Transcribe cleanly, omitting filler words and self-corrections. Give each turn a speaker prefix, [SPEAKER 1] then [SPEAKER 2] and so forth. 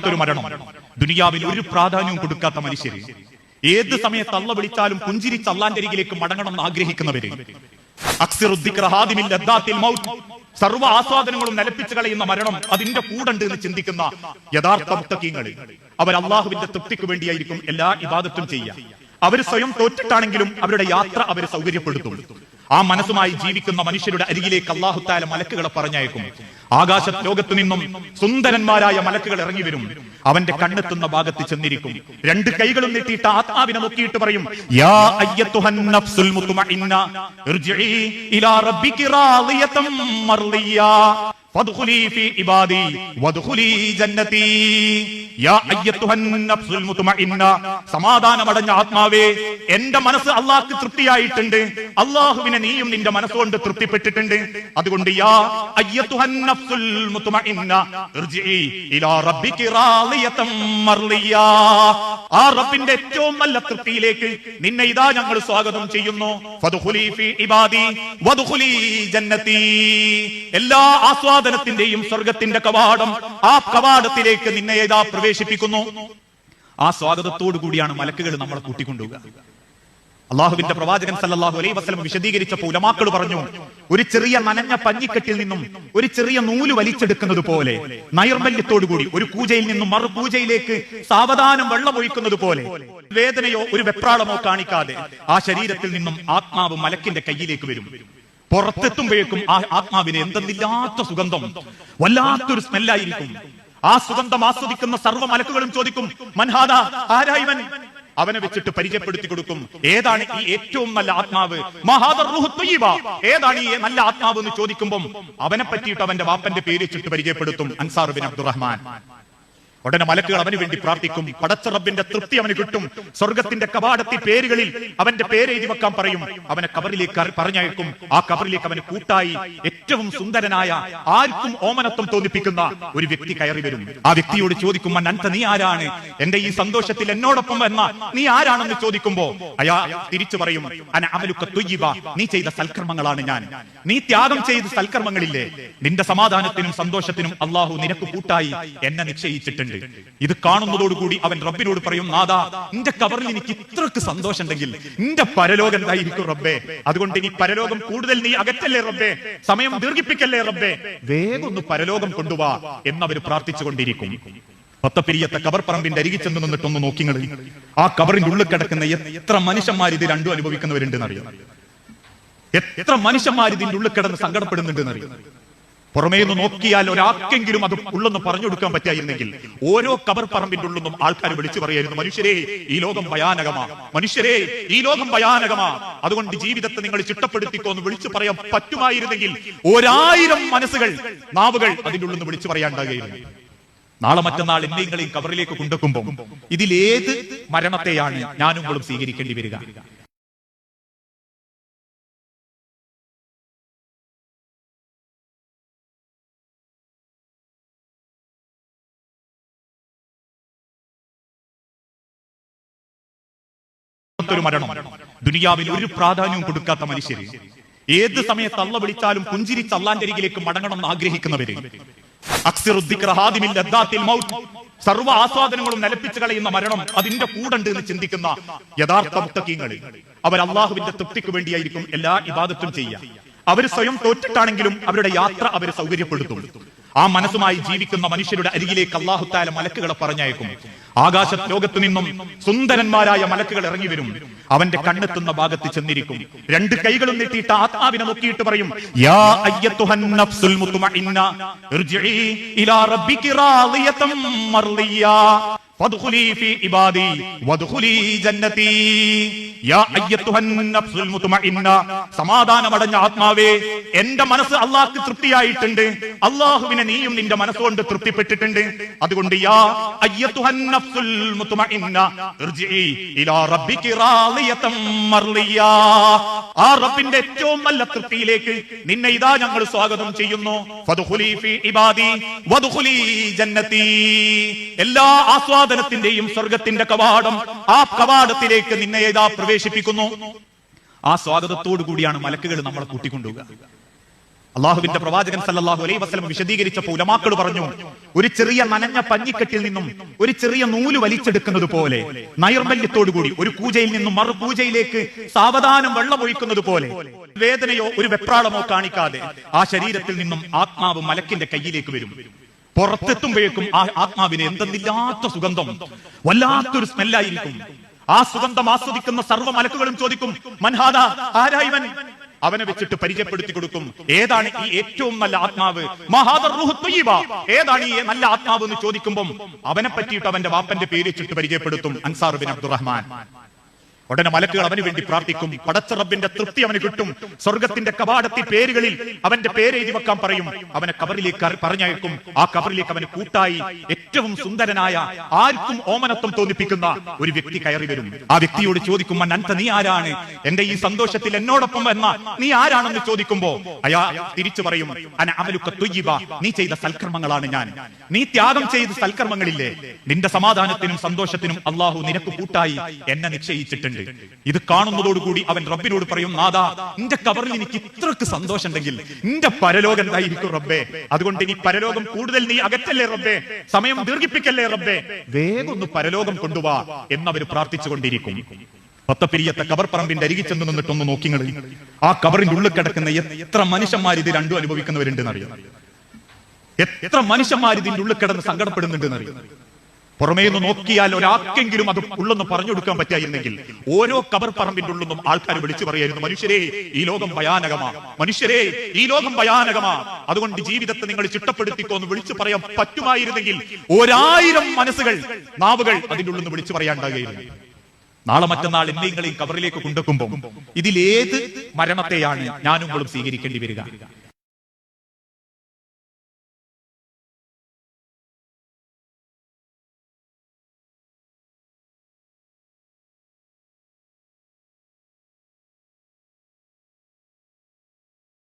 [SPEAKER 1] രണ്ടാമത്തൊരു മരണം. ദുനിയാവിൽ ഒരു പ്രാധാന്യവും കൊടുക്കാത്ത മനുഷ്യര്, ഏത് സമയത്ത് അള്ള വിളിച്ചാലും പുഞ്ചിരിച്ച് അള്ളാന്റെ അരികിലേക്ക് മടങ്ങണം എന്ന് ആഗ്രഹിക്കുന്നവര്, സർവ്വ ആസ്വാദനങ്ങളും നിലപ്പിച്ചു കളയുന്ന മരണം അതിന്റെ കൂടെ എന്ന് ചിന്തിക്കുന്ന യഥാർത്ഥ മുത്തഖീങ്ങൾ, അവർ അള്ളാഹുവിന്റെ തൃപ്തിക്ക് വേണ്ടിയായിരിക്കും എല്ലാ ഇബാദത്തും ചെയ്യുക. അവർ സ്വയം തോറ്റിട്ടാണെങ്കിലും അവരുടെ യാത്ര അവർ സൗകര്യപ്പെടുത്തും. ആ മനസ്സുമായി ജീവിക്കുന്ന മനുഷ്യരുടെ അരികിലേക്ക് അല്ലാഹു തആല മലക്കുകളെ പറഞ്ഞയക്കും. ആകാശ ലോകത്തു നിന്നും സുന്ദരന്മാരായ മലക്കുകൾ ഇറങ്ങി വരും. അവന്റെ കണ്ണെത്തുന്ന ഭാഗത്ത് ചെന്നിരിക്കും. രണ്ട് കൈകളും നീട്ടിയിട്ട് ആത്മാവിനെ നോക്കിയിട്ട് പറയും, യാ അയ്യത്തുഹൻ നഫ്സുൽ മുത്മഇന്ന ഇർജിഇ ഇലാ റബ്ബികി റാളിയതൻ മർളിയ ഫദ്ഖുലി ഫീ ഇബാദി വദ്ഖുലി ജന്നതി. യാ അയ്യത്തുഹൻ നഫ്സുൽ മുത്മഇന്ന, സമാധാനമടഞ്ഞ ആത്മാവേ, എന്റെ മനസ്സ് അല്ലാഹുവിന് തൃപ്തിയായിട്ടുണ്ട്. അല്ലാഹുവിനെ നീയും നിന്റെ മനസ്സുകൊണ്ട് തൃപ്തിപ്പെട്ടിട്ടുണ്ട്. അതുകൊണ്ട് യാ അയ്യത്തുഹൻ നഫ്സുൽ മുത്മഇന്ന ഇർജിഇ ഇലാ റബ്ബികി റാളിയതൻ മർളിയ, ആ റബ്ബിന്റെ ഏറ്റവും നല്ല തൃപ്തിയിലേക്ക് നിന്നെ ഇതാ ഞങ്ങൾ സ്വാഗതം ചെയ്യുന്നു. ഫദ്ഖുലി ഫീ ഇബാദി വദ്ഖുലി ജന്നതി, എല്ലാ ആസ്വാദനത്തിന്റെയും സ്വർഗത്തിന്റെ കവാടം, ആ കവാടത്തിലേക്ക് നിന്നെ ഇതാ പ്രവേശിപ്പിക്കുന്നു. ആ സ്വാഗതത്തോടു കൂടിയാണ് മലക്കുകൾ നമ്മളെ കൂട്ടിക്കൊണ്ടുപോകുക. അള്ളാഹുവിന്റെ പ്രവാചകൻ സല്ലല്ലാഹു അലൈഹി വസല്ലം വിശദീകരിച്ചപ്പോൾ ഉലമാക്കൾ പറഞ്ഞു, ഒരു ചെറിയ നനഞ്ഞ പഞ്ഞിക്കെട്ടിൽ നിന്നും ഒരു ചെറിയ നൂല് വലിച്ചെടുക്കുന്നത് പോലെ, നൈർമല്യത്തോടുകൂടി ഒരു പൂജയിൽ നിന്നും മറു പൂജയിലേക്ക് സാവധാനം വെള്ളമൊഴിക്കുന്നത് പോലെ, വേദനയോ ഒരു വെപ്രാളമോ കാണിക്കാതെ ആ ശരീരത്തിൽ നിന്നും ആത്മാവ് മലക്കിന്റെ കയ്യിലേക്ക് വരും. പുറത്തെത്തുമ്പോഴേക്കും ആ ആത്മാവിന് എന്തെന്നില്ലാത്ത സുഗന്ധം, വല്ലാത്തൊരു സ്മെല്ലായിരിക്കും. ആ സുഗന്ധം ആസ്വദിക്കുന്ന സർവ്വ മലക്കുകളും ചോദിക്കും, മൻഹാദ, ആരായിവൻ? അവനെ വെച്ചിട്ട് പരിചയപ്പെടുത്തി കൊടുക്കും. ഏതാണ് ഈ ഏറ്റവും നല്ല ആത്മാവ്? മഹാദർ റൂഹ് തയ്യിബ, ഏതാണ് ഈ നല്ല ആത്മാവ് എന്ന് ചോദിക്കുമ്പോൾ അവനെ പറ്റിയിട്ട് അവന്റെ വാപ്പന്റെ പേര് വെച്ചിട്ട് പരിചയപ്പെടുത്തും, അൻസാർ ബിൻ അബ്ദുറഹ്മാൻ. ഉടനെ മലക്കുകൾ അവന് വേണ്ടി പ്രാർത്ഥിക്കും. പടച്ച റബ്ബിന്റെ തൃപ്തി അവന് കിട്ടും. സ്വർഗത്തിന്റെ കവാടത്തിൽ പേരുകളിൽ അവന്റെ പേര് എഴുതി വെക്കാൻ പറയും. അവനെ കബറിലേക്ക് പറഞ്ഞയക്കും. ആ കബറിലേക്ക് അവന് കൂട്ടായി ഏറ്റവും സുന്ദരനായ, ആർക്കും ഓമനത്വം തോന്നിപ്പിക്കുന്ന ഒരു വ്യക്തി കയറി വരും. ആ വ്യക്തിയോട് ചോദിക്കും, മൻ അൻത, നീ ആരാണ്? എന്റെ ഈ സന്തോഷത്തിൽ എന്നോടൊപ്പം വന്ന നീ ആരാണെന്ന് ചോദിക്കുമ്പോ അയാൾ തിരിച്ചു പറയും, അന അമലുക തുയ്യിബ, നീ ചെയ്ത സൽക്കർമ്മങ്ങളാണ് ഞാൻ. നീ ത്യാഗം ചെയ്ത സൽക്കർമ്മങ്ങളില്ലേ, നിന്റെ സമാധാനത്തിനും സന്തോഷത്തിനും അള്ളാഹു നിനക്ക് കൂട്ടായി എന്നെ നിശ്ചയിച്ചിട്ടുണ്ട്. ഇത് കാണുന്നതോടുകൂടി അവൻ റബ്ബിനോട് പറയും, നാദാ, നിന്റെ കബറിൽ എനിക്ക് ഇത്രക്ക് സന്തോഷം ഉണ്ടെങ്കിൽ നിന്റെ പരലോകം എന്തായിരിക്കും റബ്ബേ? അതുകൊണ്ട് ഇനി പരലോകം കൂടുതൽ നീ അകറ്റല്ലേ റബ്ബേ, സമയം ദീർഘിപ്പിക്കല്ലേ റബ്ബേ, വേഗം ഒന്ന് പരലോകം കൊണ്ടുവാ എന്നവർ പ്രാർത്ഥിച്ചുകൊണ്ടിരിക്കും. പത്തപ്പിരിയത്തെ കബർ പറമ്പിന്റെ അരികിൽ ചെന്ന് നിന്നിട്ടൊന്ന് നോക്കിങ്ങൾ, ആ കബറിന്റെ ഉള്ളിൽ കിടക്കുന്ന എത്ര മനുഷ്യന്മാർ ഇത് രണ്ടും അനുഭവിക്കുന്നവരുണ്ടെന്ന് അറിയാം. എത്ര മനുഷ്യന്മാർ ഇതിന്റെ ഉള്ളിൽ കിടന്ന് സങ്കടപ്പെടുന്നുണ്ടെന്ന് അറിയാം. പുറമേ നിന്ന് നോക്കിയാൽ ഒരാൾക്കെങ്കിലും അത് ഉള്ളൊന്ന് പറഞ്ഞു കൊടുക്കാൻ പറ്റായിരുന്നെങ്കിൽ ഓരോ കബർ പറമ്പിന്റെ ഉള്ളൊന്നും ആൾക്കാർ വിളിച്ചു പറയായിരുന്നു, മനുഷ്യരെ ഈ ലോകം ഭയാനകമാ, മനുഷ്യരെ ഈ ലോകം ഭയാനകമാ, അതുകൊണ്ട് ജീവിതത്തെ നിങ്ങൾ ചിട്ടപ്പെടുത്തിക്കോ എന്ന് വിളിച്ചു പറയാൻ പറ്റുമായിരുന്നെങ്കിൽ 1000 മനസ്സുകൾ, നാവുകൾ അതിന്റെ ഉള്ളിൽ നിന്ന് വിളിച്ചു പറയാണ്ടാകുകയായിരുന്നു. നാളെ മറ്റന്നാൾ എന്നെയും കബറിലേക്ക് കൊണ്ടുവെക്കുമ്പോൾ ഇതിലേത് മരണത്തെയാണ് ഞാനും നിങ്ങളും സ്വീകരിക്കേണ്ടി വരിക? ഒരു മരണം. ദുനിയാവിൽ ഒരു പ്രാധാന്യവും കൊടുക്കാത്ത മനുഷ്യര്, ഏത് സമയത്ത് അള്ള വിളിച്ചാലും പുഞ്ചിരിച്ച് അള്ളാന്റെ അരികിലേക്ക് മടങ്ങണം എന്ന് ആഗ്രഹിക്കുന്നവര്, സർവ്വ ആസ്വാദനങ്ങളും നിലപ്പിച്ചു കളയുന്ന മരണം അതിന്റെ കൂടെ എന്ന് ചിന്തിക്കുന്ന യഥാർത്ഥ മുത്തഖീങ്ങൾ, അവർ അള്ളാഹുവിന്റെ തൃപ്തിക്ക് വേണ്ടിയായിരിക്കും എല്ലാ ഇബാദത്തും ചെയ്യുക. അവർ സ്വയം തോറ്റിട്ടാണെങ്കിലും അവരുടെ യാത്ര അവർ സൗകര്യപ്പെടുത്തും. ആ മനസ്സുമായി ജീവിക്കുന്ന മനുഷ്യരുടെ അരികിലേക്ക് അല്ലാഹു തആല മലക്കുകളെ പറഞ്ഞയക്കും. ആകാശ ലോകത്തു നിന്നും സുന്ദരന്മാരായ മലക്കുകൾ ഇറങ്ങി വരും. അവന്റെ കണ്ണെത്തുന്ന ഭാഗത്ത് ചെന്നിരിക്കും. രണ്ട് കൈകളും നീട്ടിയിട്ട് ആത്മാവിനെ നോക്കിയിട്ട് പറയും, യാ അയ്യത്തുഹൻ നഫ്സുൽ മുത്മഇന്ന ഇർജിഇ ഇലാ റബ്ബികി റാളിയതൻ മർളിയ ഫദ്ഖുലി ഫീ ഇബാദി വദ്ഖുലി ജന്നതി. യാ അയ്യത്തുഹൻ നഫ്സുൽ മുത്മഇന്ന, സമാധാനമടഞ്ഞ ആത്മാവേ, എന്റെ മനസ്സ് അല്ലാഹുവിന് തൃപ്തിയായിട്ടുണ്ട്. അല്ലാഹുവിനെ നീയും നിന്റെ മനസ്സുകൊണ്ട് തൃപ്തിപ്പെട്ടിട്ടുണ്ട്. അതുകൊണ്ട് യാ അയ്യത്തുഹൻ നഫ്സുൽ മുത്മഇന്ന ഇർജിഇ ഇലാ റബ്ബികി റാളിയതൻ മർളിയ, ആ റബ്ബിന്റെ ഏറ്റവും നല്ല തൃപ്തിയിലേക്ക് നിന്നെ ഇതാ ഞങ്ങൾ സ്വാഗതം ചെയ്യുന്നു. ഫദ്ഖുലി ഫീ ഇബാദി വദ്ഖുലി ജന്നതി, എല്ലാ ആസ്വാദനത്തിന്റെയും സ്വർഗത്തിന്റെ കവാടം, ആ കവാടത്തിലേക്ക് നിന്നെ ഇതാ പ്രവേശിപ്പിക്കുന്നു. ആ സ്വാഗതത്തോടു കൂടിയാണ് മലക്കുകൾ നമ്മളെ കൂട്ടിക്കൊണ്ടുപോകുക. അള്ളാഹുവിന്റെ പ്രവാചകൻ സല്ലല്ലാഹു അലൈഹി വസല്ലം വിശദീകരിച്ചപ്പോൾ ഉലമാക്കൾ പറഞ്ഞു, ഒരു ചെറിയ നനഞ്ഞ പഞ്ഞിക്കെട്ടിൽ നിന്നും ഒരു ചെറിയ നൂല് വലിച്ചെടുക്കുന്നത് പോലെ, നൈർമല്യത്തോടുകൂടി ഒരു പൂജയിൽ നിന്നും മറു പൂജയിലേക്ക് സാവധാനം വെള്ളമൊഴിക്കുന്നത് പോലെ, വേദനയോ ഒരു വെപ്രാളമോ കാണിക്കാതെ ആ ശരീരത്തിൽ നിന്നും ആത്മാവ് മലക്കിന്റെ കയ്യിലേക്ക് വരും. പുറത്തെത്തുമ്പോഴേക്കും ആ ആത്മാവിന് എന്തെന്നില്ലാത്ത സുഗന്ധം, വല്ലാത്തൊരു സ്മെല്ലായിരിക്കും. ആ സുഗന്ധം ആസ്വദിക്കുന്ന സർവ്വ മലക്കുകളും ചോദിക്കും, മൻഹാദ, ആരായിവൻ? അവനെ വെച്ചിട്ട് പരിചയപ്പെടുത്തി കൊടുക്കും, ഏതാണ് ഈ ഏറ്റവും നല്ല ആത്മാവ്? മഹാദർ റൂഹ് ത്വയ്യിബ, ഏതാണ് ഈ നല്ല ആത്മാവ് എന്ന് ചോദിക്കുമ്പോൾ അവനെ പറ്റിയിട്ട് അവന്റെ വാപ്പന്റെ പേര് വെച്ചിട്ട് പരിചയപ്പെടുത്തും, അൻസാർ ബിൻ അബ്ദുറഹ്മാൻ. ഉടനെ മലക്കുകൾ അവന് വേണ്ടി പ്രാർത്ഥിക്കും, പടച്ച റബ്ബിന്റെ തൃപ്തി അവന് കിട്ടും. സ്വർഗത്തിന്റെ കവാടത്തിൽ പേരുകളിൽ അവന്റെ പേര് എഴുതി വെക്കാൻ പറയും. അവനെ കബറിലേക്ക് പറഞ്ഞയക്കും. ആ കബറിലേക്ക് അവന് കൂട്ടായി ഏറ്റവും സുന്ദരനായ, ആർക്കും ഓമനത്വം തോന്നിപ്പിക്കുന്ന ഒരു വ്യക്തി കയറി വരും. ആ വ്യക്തിയോട് ചോദിക്കും, അൻത, നീ ആരാണ്? എന്റെ ഈ സന്തോഷത്തിൽ എന്നോടൊപ്പം വന്ന നീ ആരാണെന്ന് ചോദിക്കുമ്പോ അയാൾ തിരിച്ചു പറയും, അന അമലുക ത്വയ്യിബ, നീ ചെയ്ത സൽക്കർമ്മങ്ങളാണ് ഞാൻ. നീ ത്യാഗം ചെയ്ത സൽക്കർമ്മങ്ങളില്ലേ, നിന്റെ സമാധാനത്തിനും സന്തോഷത്തിനും അള്ളാഹു നിനക്ക് കൂട്ടായി എന്നെ നിശ്ചയിച്ചിട്ടുണ്ട്. ഇത് കാണുന്നതോടുകൂടി അവൻ റബ്ബിനോട് പറയും, നാദാ, നിന്റെ കബറിൽ എനിക്ക് ഇത്രക്ക് സന്തോഷം ഉണ്ടെങ്കിൽ നിന്റെ പരലോകം എന്തായിരിക്കും റബ്ബേ? അതുകൊണ്ട് ഇനി പരലോകം കൂടുതൽ നീ അകറ്റല്ലേ റബ്ബേ, സമയം ദീർഘിപ്പിക്കല്ലേ റബ്ബേ, വേഗം ഒന്ന് പരലോകം കൊണ്ടുവാ എന്നവർ പ്രാർത്ഥിച്ചുകൊണ്ടിരിക്കും. പത്തപ്പിരിയത്തെ കബർ പറമ്പിന്റെ അരികിൽ ചെന്ന് നിന്നിട്ടൊന്ന് നോക്കിങ്ങൾ, ആ കബറിന്റെ ഉള്ളിൽ കിടക്കുന്ന എത്ര മനുഷ്യന്മാർ ഇത് രണ്ടും അനുഭവിക്കുന്നവരുണ്ടെന്ന് അറിയാം. എത്ര മനുഷ്യന്മാർ ഇതിന്റെ ഉള്ളിൽ കിടന്ന് സങ്കടപ്പെടുന്നുണ്ടെന്ന് അറിയാം. പുറമേ നിന്ന് നോക്കിയാൽ ഒരാൾക്കെങ്കിലും അത് ഉള്ളൊന്ന് പറഞ്ഞു കൊടുക്കാൻ പറ്റായിരുന്നെങ്കിൽ ഓരോ കബർ പറമ്പിന്റെ ഉള്ളൊന്നും ആൾക്കാർ വിളിച്ചു പറയായിരുന്നു, മനുഷ്യരെ ഈ ലോകം ഭയാനകമാ, മനുഷ്യരെ ഈ ലോകം ഭയാനകമാ, അതുകൊണ്ട് ജീവിതത്തെ നിങ്ങൾ ചിട്ടപ്പെടുത്തിക്കോന്ന് വിളിച്ചു പറയാൻ പറ്റുമായിരുന്നെങ്കിൽ 1000 മനസ്സുകൾ, നാവുകൾ അതിന്റെ ഉള്ളിൽ നിന്ന് വിളിച്ചു പറയാണ്ടാകുകയായിരുന്നു. നാളെ മറ്റന്നാൾ എന്നെയും കബറിലേക്ക് കൊണ്ടുവെക്കുമ്പോൾ ഇതിലേത് മരണത്തെയാണ് ഞാനും സ്വീകരിക്കേണ്ടി വരിക?